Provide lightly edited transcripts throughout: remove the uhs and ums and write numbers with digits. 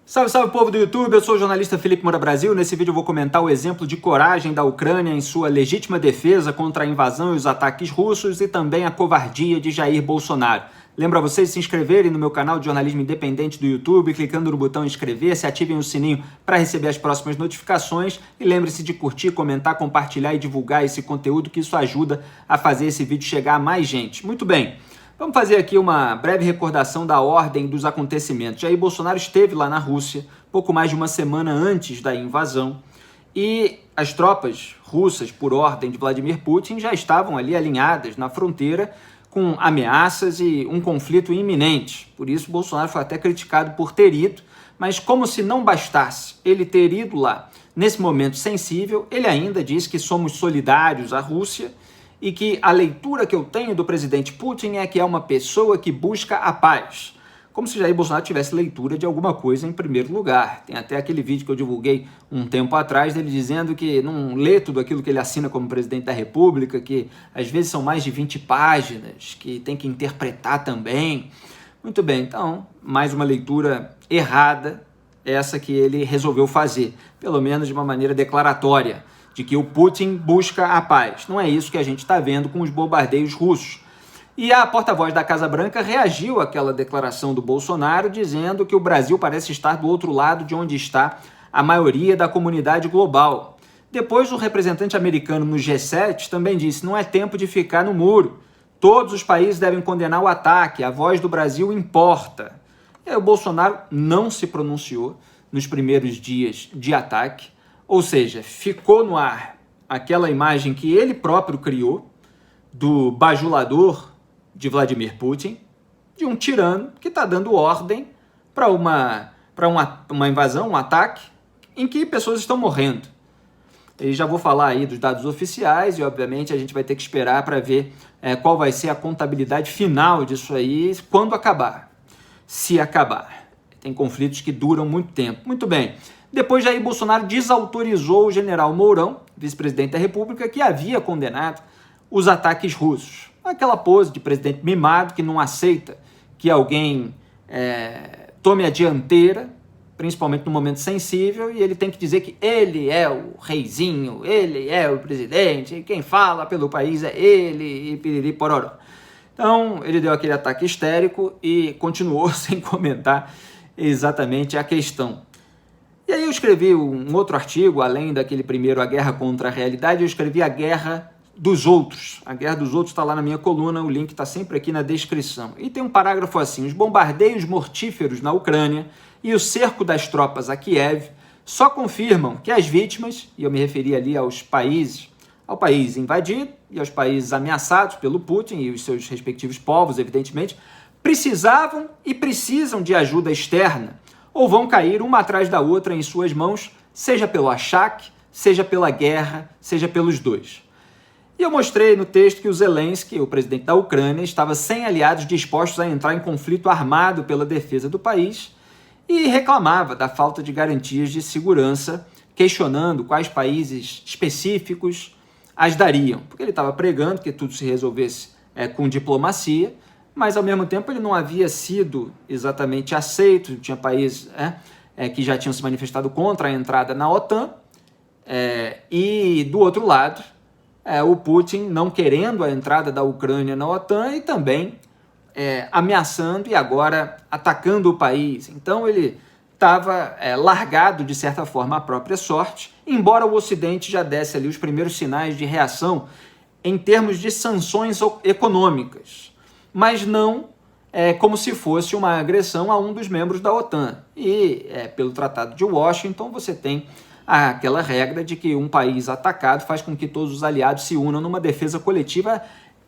Salve, salve povo do YouTube, eu sou o jornalista Felipe Moura Brasil. Nesse vídeo eu vou comentar o exemplo de coragem da Ucrânia em sua legítima defesa contra a invasão e os ataques russos e também a covardia de Jair Bolsonaro. Lembro a vocês de se inscreverem no meu canal de jornalismo independente do YouTube, clicando no botão inscrever-se, ativem o sininho para receber as próximas notificações e lembre-se de curtir, comentar, compartilhar e divulgar esse conteúdo, que isso ajuda a fazer esse vídeo chegar a mais gente. Muito bem. Vamos fazer aqui uma breve recordação da ordem dos acontecimentos. Jair Bolsonaro esteve lá na Rússia, pouco mais de uma semana antes da invasão, e as tropas russas, por ordem de Vladimir Putin, já estavam ali alinhadas na fronteira com ameaças e um conflito iminente. Por isso, Bolsonaro foi até criticado por ter ido, mas como se não bastasse ele ter ido lá nesse momento sensível, ele ainda diz que somos solidários à Rússia, e que a leitura que eu tenho do presidente Putin é que é uma pessoa que busca a paz. Como se Jair Bolsonaro tivesse leitura de alguma coisa em primeiro lugar. Tem até aquele vídeo que eu divulguei um tempo atrás dele dizendo que não lê tudo aquilo que ele assina como presidente da República, que às vezes são mais de 20 páginas, que tem que interpretar também. Muito bem, então, mais uma leitura errada, essa que ele resolveu fazer, pelo menos de uma maneira declaratória, de que o Putin busca a paz. Não é isso que a gente está vendo com os bombardeios russos. E a porta-voz da Casa Branca reagiu àquela declaração do Bolsonaro, dizendo que o Brasil parece estar do outro lado de onde está a maioria da comunidade global. Depois, o representante americano no G7 também disse: não é tempo de ficar no muro. Todos os países devem condenar o ataque, a voz do Brasil importa. E aí, o Bolsonaro não se pronunciou nos primeiros dias de ataque. Ou seja, ficou no ar aquela imagem que ele próprio criou do bajulador de Vladimir Putin, de um tirano que está dando ordem para uma invasão, um ataque, em que pessoas estão morrendo. E já vou falar aí dos dados oficiais e, obviamente, a gente vai ter que esperar para ver qual vai ser a contabilidade final disso aí quando acabar, se acabar. Tem conflitos que duram muito tempo. Muito bem. Depois, Jair Bolsonaro desautorizou o general Mourão, vice-presidente da República, que havia condenado os ataques russos. Aquela pose de presidente mimado que não aceita que alguém tome a dianteira, principalmente no momento sensível, e ele tem que dizer que ele é o reizinho, ele é o presidente, e quem fala pelo país é ele, e piriri pororó. Então, ele deu aquele ataque histérico e continuou sem comentar exatamente a questão. E aí eu escrevi um outro artigo, além daquele primeiro, A Guerra contra a Realidade, eu escrevi A Guerra dos Outros. A Guerra dos Outros está lá na minha coluna, o link está sempre aqui na descrição. E tem um parágrafo assim: os bombardeios mortíferos na Ucrânia e o cerco das tropas a Kiev só confirmam que as vítimas, e eu me referi ali aos países, ao país invadido e aos países ameaçados pelo Putin e os seus respectivos povos, evidentemente, precisavam e precisam de ajuda externa, ou vão cair uma atrás da outra em suas mãos, seja pelo achaque, seja pela guerra, seja pelos dois. E eu mostrei no texto que o Zelensky, o presidente da Ucrânia, estava sem aliados dispostos a entrar em conflito armado pela defesa do país e reclamava da falta de garantias de segurança, questionando quais países específicos as dariam, porque ele estava pregando que tudo se resolvesse com diplomacia, mas ao mesmo tempo ele não havia sido exatamente aceito. Tinha países que já tinham se manifestado contra a entrada na OTAN, e do outro lado, o Putin não querendo a entrada da Ucrânia na OTAN e também ameaçando e agora atacando o país. Então ele estava largado, de certa forma, à própria sorte, embora o Ocidente já desse ali os primeiros sinais de reação em termos de sanções econômicas, mas não como se fosse uma agressão a um dos membros da OTAN. E pelo Tratado de Washington você tem aquela regra de que um país atacado faz com que todos os aliados se unam numa defesa coletiva.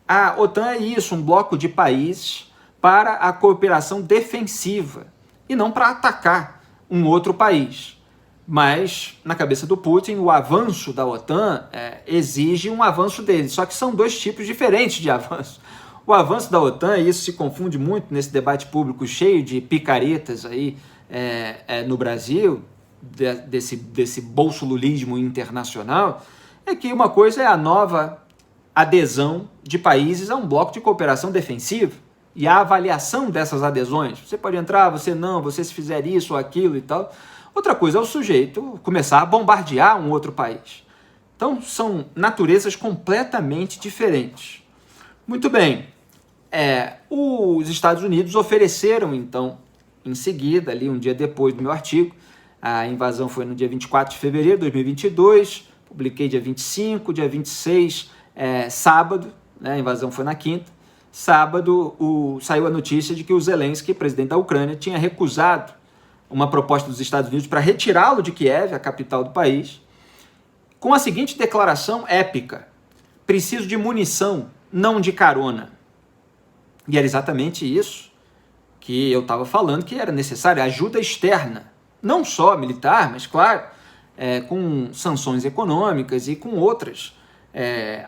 A OTAN é isso, um bloco de países para a cooperação defensiva e não para atacar um outro país. Mas, na cabeça do Putin, o avanço da OTAN exige um avanço dele, só que são dois tipos diferentes de avanço. O avanço da OTAN, e isso se confunde muito nesse debate público cheio de picaretas aí no Brasil, desse bolsolulismo internacional, é que uma coisa é a nova adesão de países a um bloco de cooperação defensiva, e a avaliação dessas adesões. Você pode entrar, você não, você se fizer isso ou aquilo e tal. Outra coisa é o sujeito começar a bombardear um outro país. Então, são naturezas completamente diferentes. Muito bem, os Estados Unidos ofereceram, então, em seguida, ali um dia depois do meu artigo, a invasão foi no dia 24 de fevereiro de 2022, publiquei dia 25, dia 26, sábado, né, a invasão foi na quinta, sábado saiu a notícia de que o Zelensky, presidente da Ucrânia, tinha recusado uma proposta dos Estados Unidos para retirá-lo de Kiev, a capital do país, com a seguinte declaração épica: preciso de munição, não de carona. E era exatamente isso que eu estava falando, que era necessária ajuda externa, não só militar, mas claro, com sanções econômicas e com outras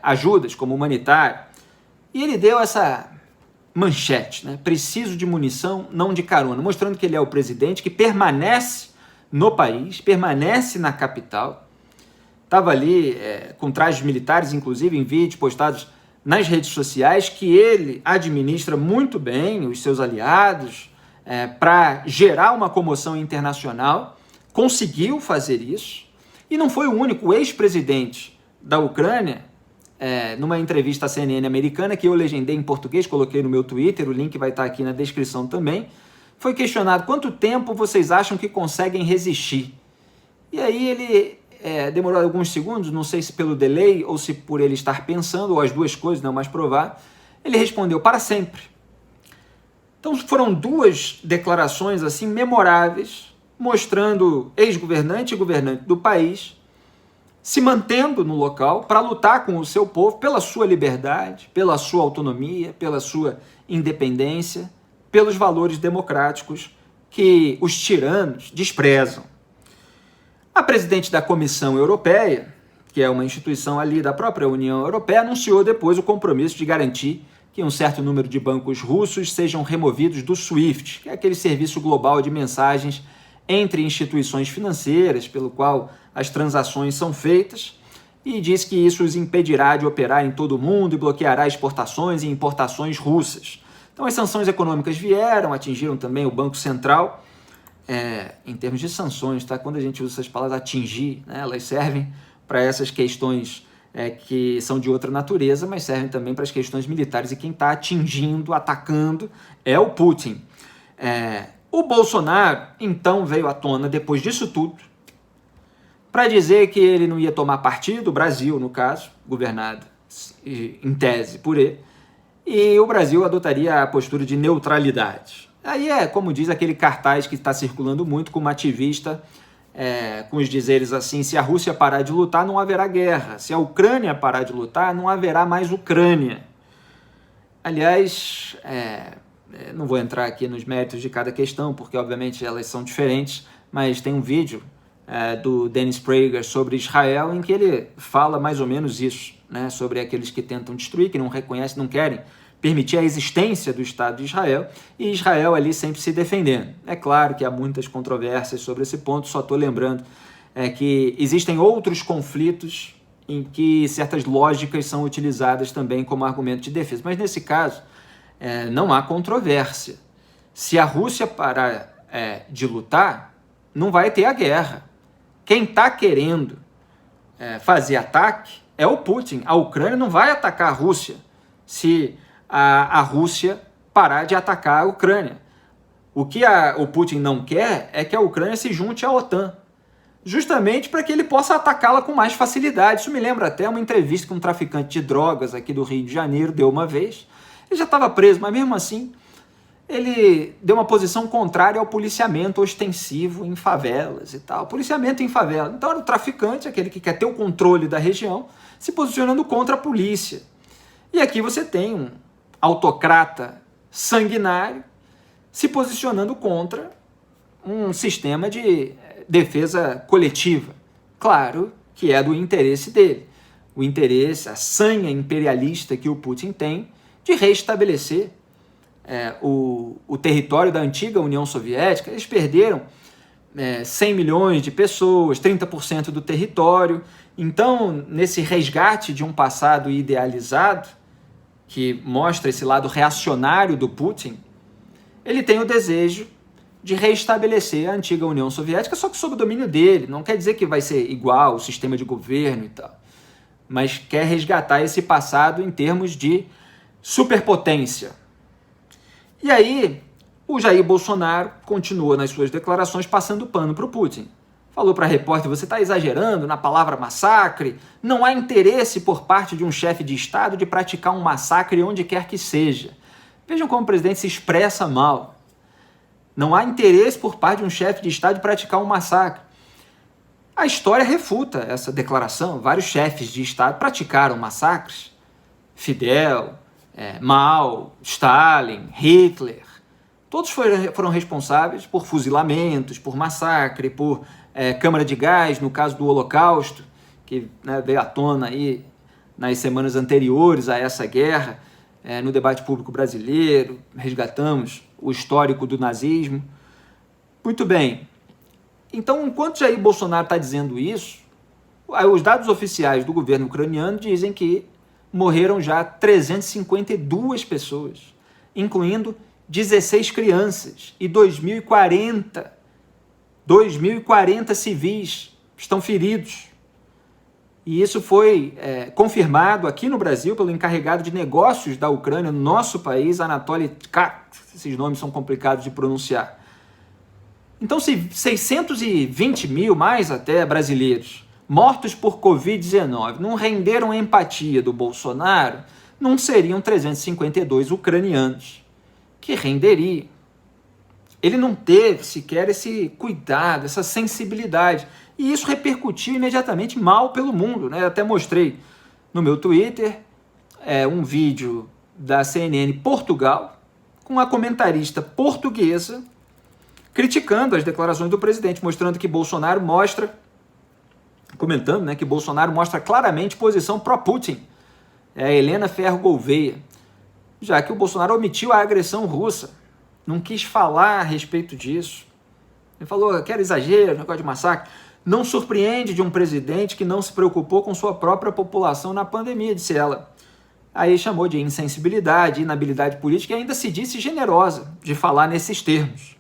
ajudas, como humanitária. E ele deu essa manchete, né? Preciso de munição, não de carona, mostrando que ele é o presidente que permanece no país, permanece na capital. Estava ali com trajes militares, inclusive em vídeos postados nas redes sociais, que ele administra muito bem os seus aliados para gerar uma comoção internacional. Conseguiu fazer isso. E não foi o único. O ex-presidente da Ucrânia, numa entrevista à CNN americana, que eu legendei em português, coloquei no meu Twitter, o link vai estar aqui na descrição também, foi questionado: quanto tempo vocês acham que conseguem resistir? E aí ele demorou alguns segundos, não sei se pelo delay ou se por ele estar pensando, ou as duas coisas, não é mais provável. Ele respondeu: para sempre. Então foram duas declarações assim memoráveis, mostrando ex-governante e governante do país se mantendo no local para lutar com o seu povo pela sua liberdade, pela sua autonomia, pela sua independência, pelos valores democráticos que os tiranos desprezam. A presidente da Comissão Europeia, que é uma instituição ali da própria União Europeia, anunciou depois o compromisso de garantir que um certo número de bancos russos sejam removidos do SWIFT, que é aquele serviço global de mensagens entre instituições financeiras, pelo qual as transações são feitas, e diz que isso os impedirá de operar em todo o mundo e bloqueará exportações e importações russas. Então as sanções econômicas vieram, atingiram também o Banco Central, em termos de sanções, tá? Quando a gente usa essas palavras atingir, né, elas servem para essas questões que são de outra natureza, mas servem também para as questões militares, e quem está atingindo, atacando, é o Putin. O Bolsonaro, então, veio à tona, depois disso tudo, para dizer que ele não ia tomar partido, o Brasil, no caso, governado em tese por ele, e o Brasil adotaria a postura de neutralidade. Aí como diz aquele cartaz que está circulando muito, com uma ativista com os dizeres assim: se a Rússia parar de lutar, não haverá guerra. Se a Ucrânia parar de lutar, não haverá mais Ucrânia. Aliás, não vou entrar aqui nos méritos de cada questão, porque obviamente elas são diferentes, mas tem um vídeo do Dennis Prager sobre Israel, em que ele fala mais ou menos isso, né, sobre aqueles que tentam destruir, que não reconhecem, não querem permitir a existência do Estado de Israel, e Israel ali sempre se defendendo. É claro que há muitas controvérsias sobre esse ponto, só estou lembrando que existem outros conflitos em que certas lógicas são utilizadas também como argumento de defesa, mas nesse caso não há controvérsia. Se a Rússia parar de lutar, não vai ter a guerra. Quem está querendo fazer ataque é o Putin. A Ucrânia não vai atacar a Rússia se a Rússia parar de atacar a Ucrânia. O que o Putin não quer é que a Ucrânia se junte à OTAN, justamente para que ele possa atacá-la com mais facilidade. Isso me lembra até uma entrevista que um traficante de drogas aqui do Rio de Janeiro deu uma vez. Ele já estava preso, mas mesmo assim ele deu uma posição contrária ao policiamento ostensivo em favelas e tal. Policiamento em favela. Então era o traficante, aquele que quer ter o controle da região, se posicionando contra a polícia. E aqui você tem um autocrata sanguinário se posicionando contra um sistema de defesa coletiva. Claro que é do interesse dele. O interesse, a sanha imperialista que o Putin tem de restabelecer o território da antiga União Soviética. Eles perderam 100 milhões de pessoas, 30% do território. Então, nesse resgate de um passado idealizado, que mostra esse lado reacionário do Putin, ele tem o desejo de reestabelecer a antiga União Soviética, só que sob o domínio dele. Não quer dizer que vai ser igual o sistema de governo e tal, mas quer resgatar esse passado em termos de superpotência. E aí, o Jair Bolsonaro continua nas suas declarações passando pano para o Putin. Falou para a repórter: você está exagerando na palavra massacre, não há interesse por parte de um chefe de Estado de praticar um massacre onde quer que seja. Vejam como o presidente se expressa mal. Não há interesse por parte de um chefe de Estado de praticar um massacre. A história refuta essa declaração. Vários chefes de Estado praticaram massacres. Fidel, Mao, Stalin, Hitler. Todos foram responsáveis por fuzilamentos, por massacre, por câmara de gás, no caso do Holocausto, que veio à tona aí nas semanas anteriores a essa guerra, no debate público brasileiro, resgatamos o histórico do nazismo. Muito bem. Então, enquanto Jair Bolsonaro está dizendo isso, os dados oficiais do governo ucraniano dizem que morreram já 352 pessoas, incluindo 16 crianças e 2.040 civis estão feridos. E isso foi confirmado aqui no Brasil pelo encarregado de negócios da Ucrânia, no nosso país, Anatoly Tkach. Esses nomes são complicados de pronunciar. Então, se 620 mil, mais até, brasileiros mortos por Covid-19 não renderam a empatia do Bolsonaro, não seriam 352 ucranianos que renderiam. Ele não teve sequer esse cuidado, essa sensibilidade. E isso repercutiu imediatamente mal pelo mundo, né? Eu até mostrei no meu Twitter um vídeo da CNN Portugal com uma comentarista portuguesa criticando as declarações do presidente, mostrando que Bolsonaro mostra, comentando, né, que Bolsonaro mostra claramente posição pró-Putin. É a Helena Ferro Gouveia, já que o Bolsonaro omitiu a agressão russa, não quis falar a respeito disso. Ele falou que era exagero, negócio de massacre. Não surpreende de um presidente que não se preocupou com sua própria população na pandemia, disse ela. Aí chamou de insensibilidade, inabilidade política e ainda se disse generosa de falar nesses termos.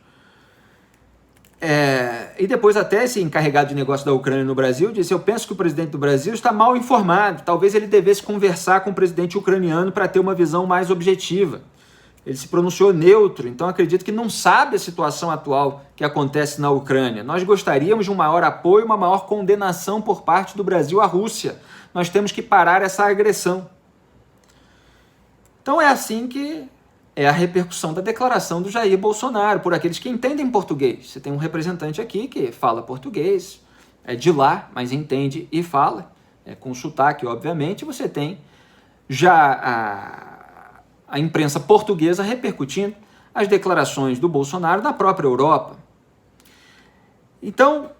E depois até esse encarregado de negócio da Ucrânia no Brasil disse: eu penso que o presidente do Brasil está mal informado, talvez ele devesse conversar com o presidente ucraniano para ter uma visão mais objetiva. Ele se pronunciou neutro, então acredito que não sabe a situação atual que acontece na Ucrânia. Nós gostaríamos de um maior apoio, uma maior condenação por parte do Brasil à Rússia. Nós temos que parar essa agressão. Então é assim que é a repercussão da declaração do Jair Bolsonaro, por aqueles que entendem português. Você tem um representante aqui que fala português, é de lá, mas entende e fala, com sotaque, obviamente. Você tem já a imprensa portuguesa repercutindo as declarações do Bolsonaro na própria Europa. Então,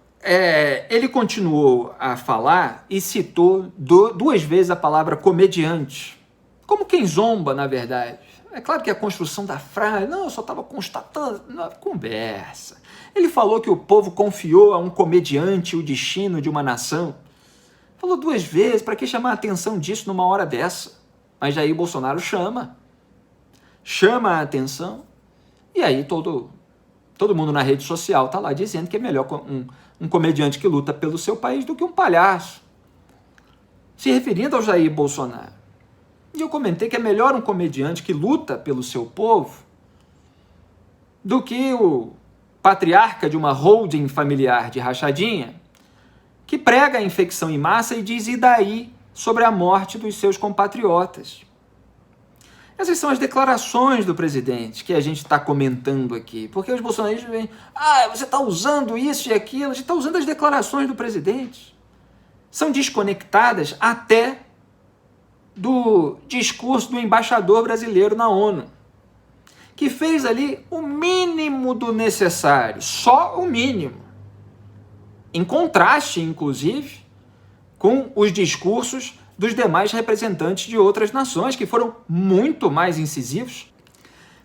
ele continuou a falar e citou duas vezes a palavra comediante, como quem zomba, na verdade. É claro que a construção da frase, não, eu só estava constatando, não, conversa. Ele falou que o povo confiou a um comediante o destino de uma nação. Falou duas vezes, para que chamar a atenção disso numa hora dessa? Mas Jair Bolsonaro chama a atenção, e aí todo mundo na rede social está lá dizendo que é melhor um comediante que luta pelo seu país do que um palhaço, se referindo ao Jair Bolsonaro. E eu comentei que é melhor um comediante que luta pelo seu povo do que o patriarca de uma holding familiar de rachadinha que prega a infecção em massa e diz: e daí sobre a morte dos seus compatriotas. Essas são as declarações do presidente que a gente está comentando aqui, porque os bolsonaristas vêm: você está usando isso e aquilo. A gente está usando as declarações do presidente. São desconectadas até do discurso do embaixador brasileiro na ONU, que fez ali o mínimo do necessário, só o mínimo, em contraste, inclusive, com os discursos dos demais representantes de outras nações, que foram muito mais incisivos.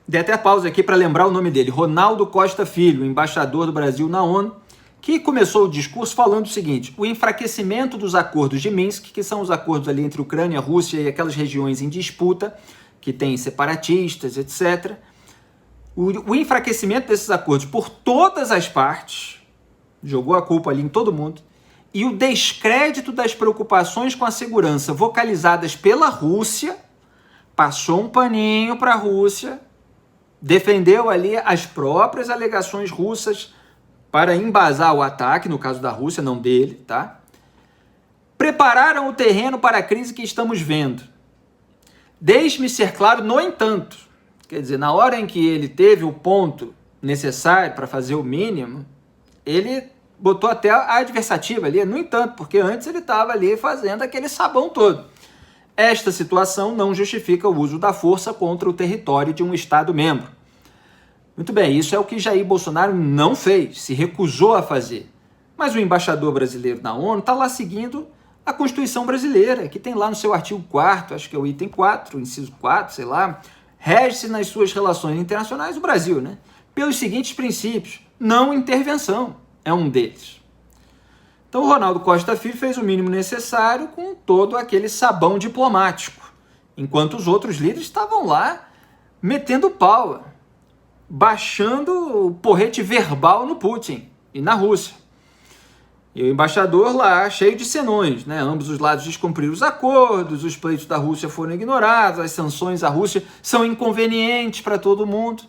Dei até pausa aqui para lembrar o nome dele, Ronaldo Costa Filho, embaixador do Brasil na ONU, que começou o discurso falando o seguinte: o enfraquecimento dos acordos de Minsk, que são os acordos ali entre Ucrânia, Rússia e aquelas regiões em disputa, que tem separatistas, etc. O enfraquecimento desses acordos por todas as partes, jogou a culpa ali em todo mundo, e o descrédito das preocupações com a segurança vocalizadas pela Rússia, passou um paninho para a Rússia, defendeu ali as próprias alegações russas para embasar o ataque, no caso da Rússia, não dele, tá? Prepararam o terreno para a crise que estamos vendo. Deixe-me ser claro, no entanto, quer dizer, na hora em que ele teve o ponto necessário para fazer o mínimo, ele botou até a adversativa ali, no entanto, porque antes ele estava ali fazendo aquele sabão todo. Esta situação não justifica o uso da força contra o território de um Estado-membro. Muito bem, isso é o que Jair Bolsonaro não fez, se recusou a fazer. Mas o embaixador brasileiro na ONU está lá seguindo a Constituição brasileira, que tem lá no seu artigo 4º, acho que é o item 4, inciso 4, sei lá, rege-se nas suas relações internacionais o Brasil, né? Pelos seguintes princípios: não intervenção é um deles. Então o Ronaldo Costa Filho fez o mínimo necessário com todo aquele sabão diplomático, enquanto os outros líderes estavam lá metendo pau, baixando o porrete verbal no Putin e na Rússia. E o embaixador lá, cheio de senões, né? Ambos os lados descumpriram os acordos, os pleitos da Rússia foram ignorados, as sanções à Rússia são inconvenientes para todo mundo.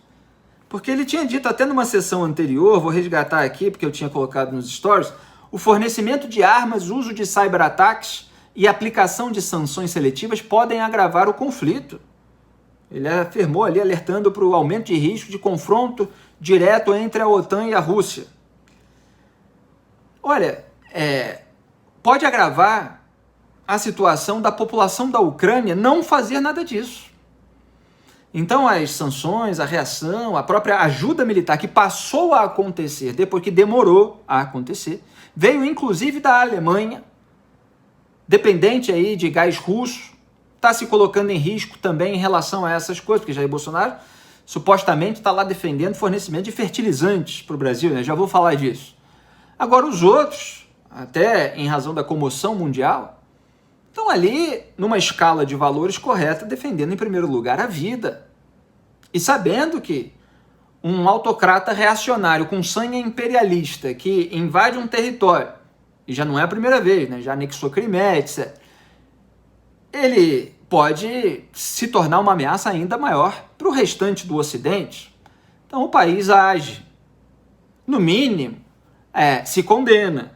Porque ele tinha dito até numa sessão anterior, vou resgatar aqui porque eu tinha colocado nos stories, o fornecimento de armas, uso de cyberataques e aplicação de sanções seletivas podem agravar o conflito. Ele afirmou ali, alertando para o aumento de risco de confronto direto entre a OTAN e a Rússia. Olha, pode agravar a situação da população da Ucrânia não fazer nada disso. Então as sanções, a reação, a própria ajuda militar que passou a acontecer, depois que demorou a acontecer, veio inclusive da Alemanha, dependente aí de gás russo, está se colocando em risco também em relação a essas coisas, porque Jair Bolsonaro supostamente está lá defendendo fornecimento de fertilizantes para o Brasil, né? Já vou falar disso. Agora os outros, até em razão da comoção mundial, estão ali numa escala de valores correta, defendendo em primeiro lugar a vida. E sabendo que um autocrata reacionário com sangue imperialista que invade um território, e já não é a primeira vez, né? Já anexou Crimeia, etc., ele pode se tornar uma ameaça ainda maior para o restante do Ocidente. Então o país age. No mínimo, se condena,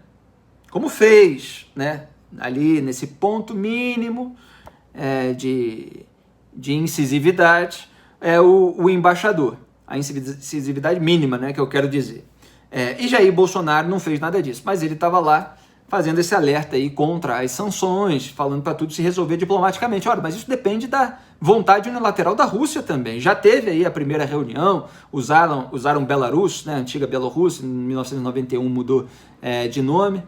como fez, né? Ali nesse ponto mínimo de incisividade, o embaixador, a incisividade mínima, né, que eu quero dizer. E Jair Bolsonaro não fez nada disso, mas ele estava lá fazendo esse alerta aí contra as sanções, falando para tudo se resolver diplomaticamente. Ora, mas isso depende da vontade unilateral da Rússia também. Já teve aí a primeira reunião, usaram Belarus, né, a antiga Bielorrússia, em 1991 mudou de nome,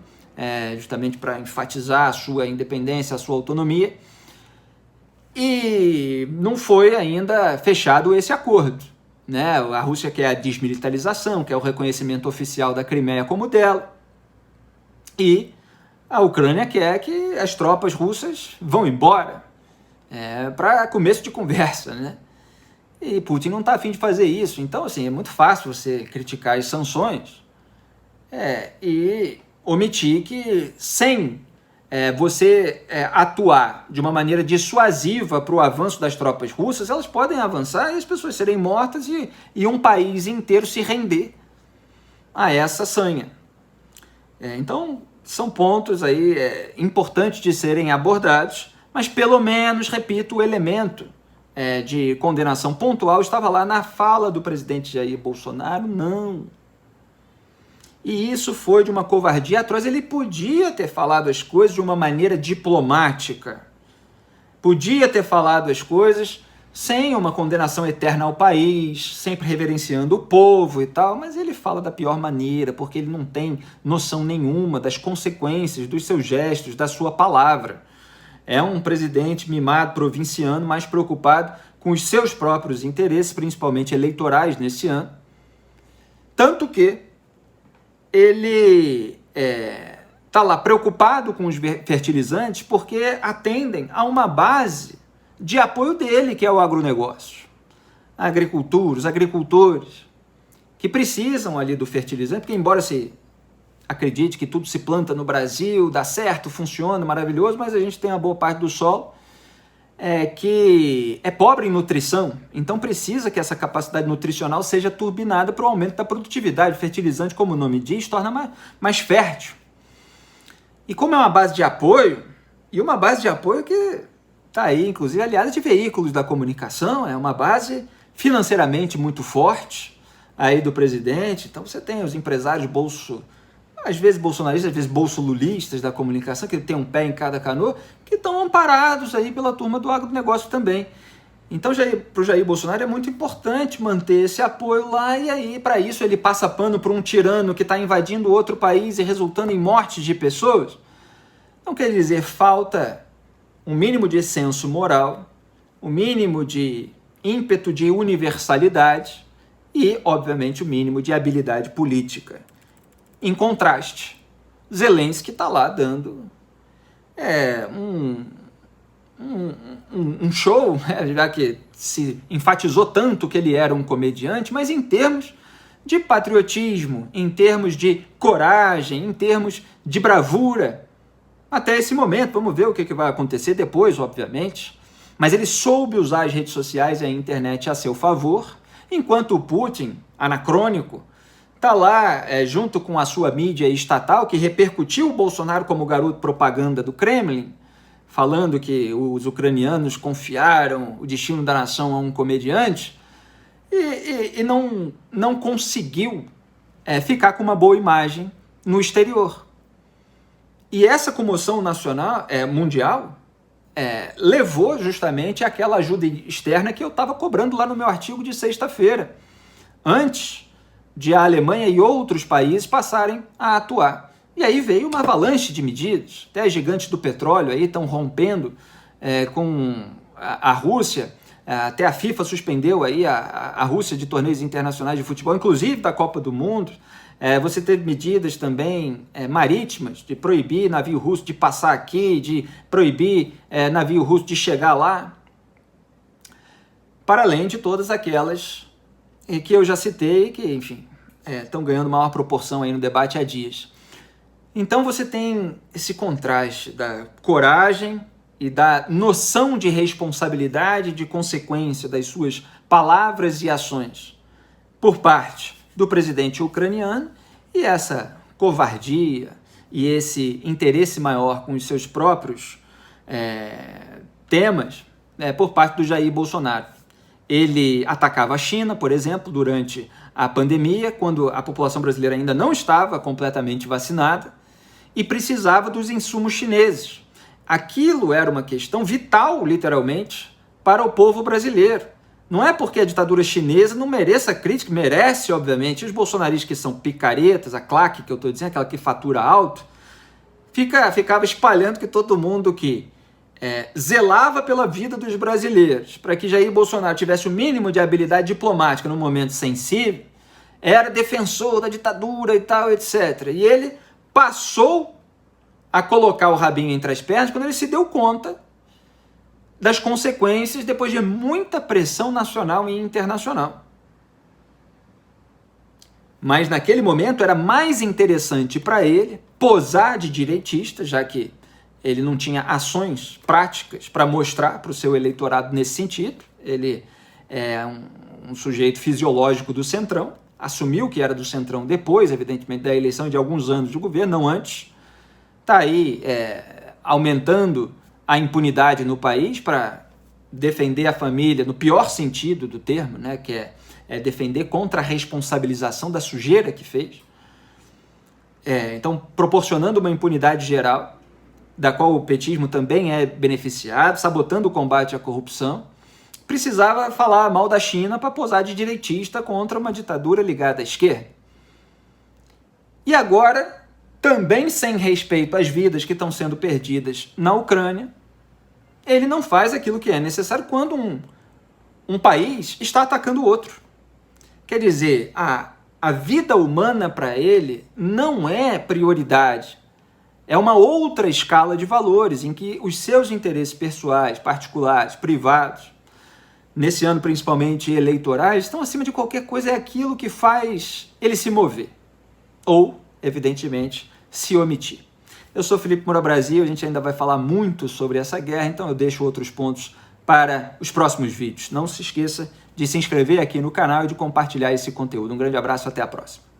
justamente para enfatizar a sua independência, a sua autonomia, e não foi ainda fechado esse acordo, né? A Rússia quer a desmilitarização, quer o reconhecimento oficial da Crimeia como dela, e a Ucrânia quer que as tropas russas vão embora, para começo de conversa, né? E Putin não está a fim de fazer isso. Então, assim, é muito fácil você criticar as sanções e omitir que, sem você atuar de uma maneira dissuasiva para o avanço das tropas russas, elas podem avançar e as pessoas serem mortas e um país inteiro se render a essa sanha. Então, são pontos aí importantes de serem abordados, mas pelo menos, repito, o elemento de condenação pontual estava lá na fala do presidente Jair Bolsonaro, não. E isso foi de uma covardia atroz. Ele podia ter falado as coisas de uma maneira diplomática, podia ter falado as coisas sem uma condenação eterna ao país, sempre reverenciando o povo e tal, mas ele fala da pior maneira, porque ele não tem noção nenhuma das consequências dos seus gestos, da sua palavra. É um presidente mimado, provinciano, mais preocupado com os seus próprios interesses, principalmente eleitorais nesse ano. Tanto que ele está lá preocupado com os fertilizantes porque atendem a uma base de apoio dele, que é o agronegócio. A agricultura, os agricultores, que precisam ali do fertilizante, porque embora se acredite que tudo se planta no Brasil, dá certo, funciona, maravilhoso, mas a gente tem uma boa parte do solo que é pobre em nutrição, então precisa que essa capacidade nutricional seja turbinada para o aumento da produtividade. O fertilizante, como o nome diz, torna mais fértil. E como é uma base de apoio, e uma base de apoio que está aí, inclusive, aliada de veículos da comunicação, é uma base financeiramente muito forte aí do presidente. Então você tem os empresários às vezes bolsonaristas, às vezes bolsolulistas da comunicação, que tem um pé em cada canoa, que estão amparados aí pela turma do agronegócio também. Então, para o Jair Bolsonaro é muito importante manter esse apoio lá, e aí, para isso, ele passa pano para um tirano que está invadindo outro país e resultando em mortes de pessoas. Então, quer dizer, falta um mínimo de senso moral, um mínimo de ímpeto de universalidade e, obviamente, o mínimo de habilidade política. Em contraste, Zelensky está lá dando um show, já que se enfatizou tanto que ele era um comediante, mas em termos de patriotismo, em termos de coragem, em termos de bravura. Até esse momento, vamos ver o que vai acontecer depois, obviamente, mas ele soube usar as redes sociais e a internet a seu favor, enquanto o Putin, anacrônico, está lá junto com a sua mídia estatal, que repercutiu o Bolsonaro como garoto propaganda do Kremlin, falando que os ucranianos confiaram o destino da nação a um comediante, e não conseguiu ficar com uma boa imagem no exterior. E essa comoção nacional, mundial, levou justamente àquela ajuda externa que eu estava cobrando lá no meu artigo de sexta-feira, antes de a Alemanha e outros países passarem a atuar. E aí veio uma avalanche de medidas, até as gigantes do petróleo aí estão rompendo com a Rússia, até a FIFA suspendeu aí a Rússia de torneios internacionais de futebol, inclusive da Copa do Mundo. Você teve medidas também marítimas, de proibir navio russo de passar aqui, de proibir navio russo de chegar lá, para além de todas aquelas que eu já citei, que, enfim, estão ganhando maior proporção aí no debate há dias. Então você tem esse contraste da coragem e da noção de responsabilidade, de consequência das suas palavras e ações por parte do presidente ucraniano, e essa covardia e esse interesse maior com os seus próprios temas por parte do Jair Bolsonaro. Ele atacava a China, por exemplo, durante a pandemia, quando a população brasileira ainda não estava completamente vacinada e precisava dos insumos chineses. Aquilo era uma questão vital, literalmente, para o povo brasileiro. Não é porque a ditadura chinesa não mereça crítica, merece, obviamente. Os bolsonaristas que são picaretas, a claque que eu estou dizendo, aquela que fatura alto, ficava espalhando que todo mundo que zelava pela vida dos brasileiros, para que Jair Bolsonaro tivesse o mínimo de habilidade diplomática num momento sensível, era defensor da ditadura e tal, etc. E ele passou a colocar o rabinho entre as pernas quando ele se deu conta das consequências depois de muita pressão nacional e internacional. Mas naquele momento era mais interessante para ele posar de direitista, já que ele não tinha ações práticas para mostrar para o seu eleitorado nesse sentido. Ele é um sujeito fisiológico do Centrão, assumiu que era do Centrão depois, evidentemente, da eleição de alguns anos de governo, não antes. Está aí aumentando a impunidade no país para defender a família, no pior sentido do termo, né, que é defender contra a responsabilização da sujeira que fez. Então, proporcionando uma impunidade geral, da qual o petismo também é beneficiado, sabotando o combate à corrupção, precisava falar mal da China para posar de direitista contra uma ditadura ligada à esquerda. E agora, também sem respeito às vidas que estão sendo perdidas na Ucrânia, ele não faz aquilo que é necessário quando um país está atacando o outro. Quer dizer, a vida humana para ele não é prioridade. É uma outra escala de valores em que os seus interesses pessoais, particulares, privados, nesse ano principalmente eleitorais, estão acima de qualquer coisa, é aquilo que faz ele se mover. Ou, evidentemente, se omitir. Eu sou Felipe Moura Brasil, a gente ainda vai falar muito sobre essa guerra, então eu deixo outros pontos para os próximos vídeos. Não se esqueça de se inscrever aqui no canal e de compartilhar esse conteúdo. Um grande abraço, até a próxima.